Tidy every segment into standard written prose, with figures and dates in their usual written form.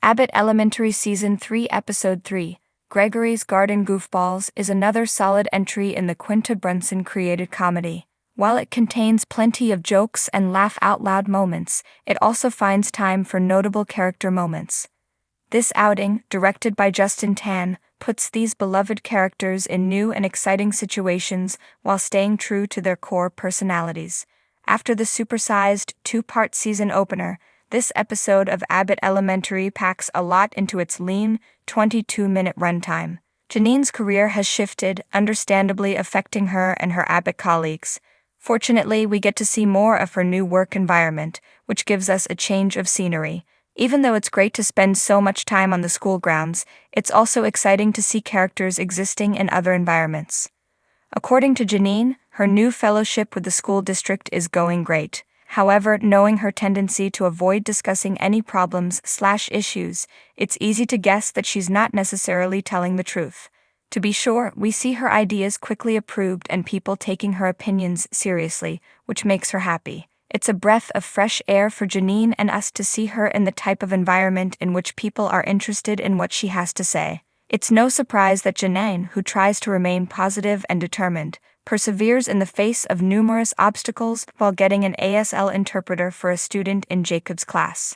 Abbott Elementary Season 3 Episode 3, Gregory's Garden Goofballs, is another solid entry in the Quinta Brunson-created comedy. While it contains plenty of jokes and laugh-out-loud moments, it also finds time for notable character moments. This outing, directed by Justin Tan, puts these beloved characters in new and exciting situations while staying true to their core personalities. After the supersized, two-part season opener, this episode of Abbott Elementary packs a lot into its lean, 22-minute runtime. Janine's career has shifted, understandably affecting her and her Abbott colleagues. Fortunately, we get to see more of her new work environment, which gives us a change of scenery. Even though it's great to spend so much time on the school grounds, it's also exciting to see characters existing in other environments. According to Janine, her new fellowship with the school district is going great. However, knowing her tendency to avoid discussing any problems/issues, it's easy to guess that she's not necessarily telling the truth. To be sure, we see her ideas quickly approved and people taking her opinions seriously, which makes her happy. It's a breath of fresh air for Janine and us to see her in the type of environment in which people are interested in what she has to say. It's no surprise that Janine, who tries to remain positive and determined, perseveres in the face of numerous obstacles while getting an ASL interpreter for a student in Jacob's class.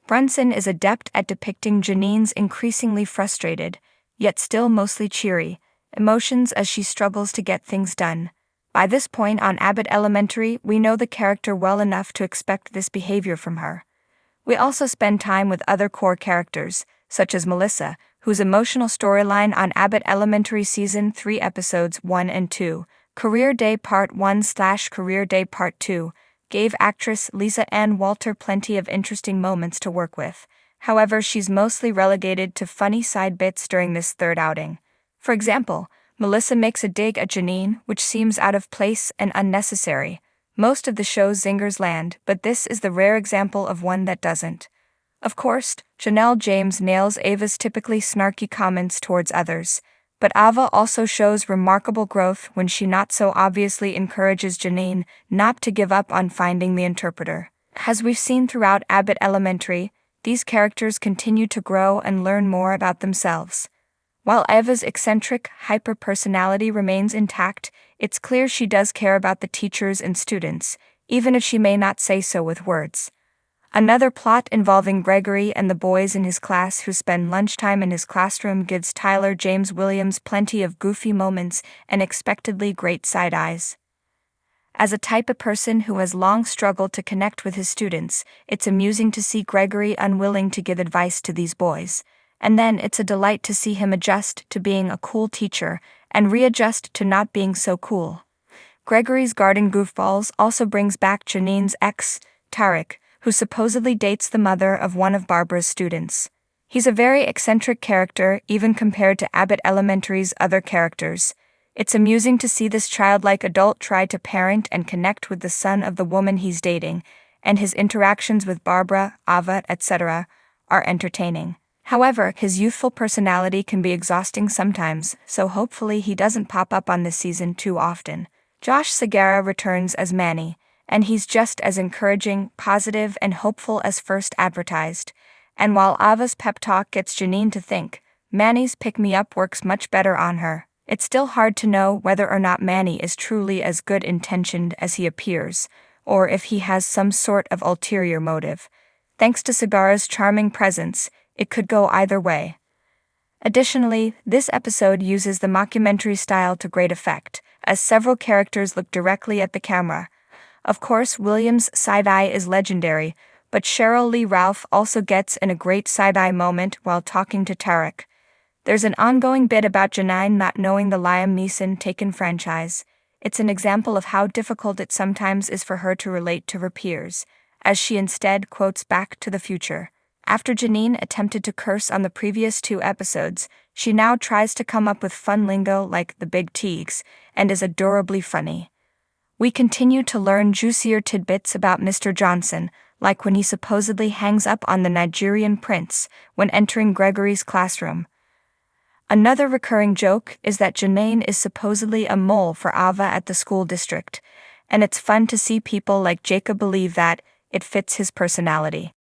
Brunson is adept at depicting Janine's increasingly frustrated, yet still mostly cheery, emotions as she struggles to get things done. By this point on Abbott Elementary, we know the character well enough to expect this behavior from her. We also spend time with other core characters, such as Melissa, whose emotional storyline on Abbott Elementary Season 3 Episodes 1 and 2, Career Day Part 1/Career Day Part 2, gave actress Lisa Ann Walter plenty of interesting moments to work with. However, she's mostly relegated to funny side bits during this third outing. For example, Melissa makes a dig at Janine, which seems out of place and unnecessary. Most of the show's zingers land, but this is the rare example of one that doesn't. Of course, Janelle James nails Ava's typically snarky comments towards others, but Ava also shows remarkable growth when she not so obviously encourages Janine not to give up on finding the interpreter. As we've seen throughout Abbott Elementary, these characters continue to grow and learn more about themselves. While Ava's eccentric, hyper-personality remains intact, it's clear she does care about the teachers and students, even if she may not say so with words. Another plot involving Gregory and the boys in his class who spend lunchtime in his classroom gives Tyler James Williams plenty of goofy moments and expectedly great side eyes. As a type of person who has long struggled to connect with his students, it's amusing to see Gregory unwilling to give advice to these boys. And then it's a delight to see him adjust to being a cool teacher and readjust to not being so cool. Gregory's Garden Goofballs also brings back Janine's ex, Tarek, who supposedly dates the mother of one of Barbara's students. He's a very eccentric character, even compared to Abbott Elementary's other characters. It's amusing to see this childlike adult try to parent and connect with the son of the woman he's dating, and his interactions with Barbara, Ava, etc. are entertaining. However, his youthful personality can be exhausting sometimes, so hopefully he doesn't pop up on this season too often. Josh Segarra returns as Manny, and he's just as encouraging, positive, and hopeful as first advertised. And while Ava's pep talk gets Janine to think, Manny's pick-me-up works much better on her. It's still hard to know whether or not Manny is truly as good-intentioned as he appears, or if he has some sort of ulterior motive. Thanks to Segarra's charming presence, it could go either way. Additionally, this episode uses the mockumentary style to great effect, as several characters look directly at the camera. Of course, Williams' side-eye is legendary, but Cheryl Lee Ralph also gets in a great side-eye moment while talking to Tarek. There's an ongoing bit about Janine not knowing the Liam Neeson Taken franchise. It's an example of how difficult it sometimes is for her to relate to her peers, as she instead quotes Back to the Future. After Janine attempted to curse on the previous 2 episodes, she now tries to come up with fun lingo like the big Teagues, and is adorably funny. We continue to learn juicier tidbits about Mr. Johnson, like when he supposedly hangs up on the Nigerian prince when entering Gregory's classroom. Another recurring joke is that Janine is supposedly a mole for Ava at the school district, and it's fun to see people like Jacob believe that it fits his personality.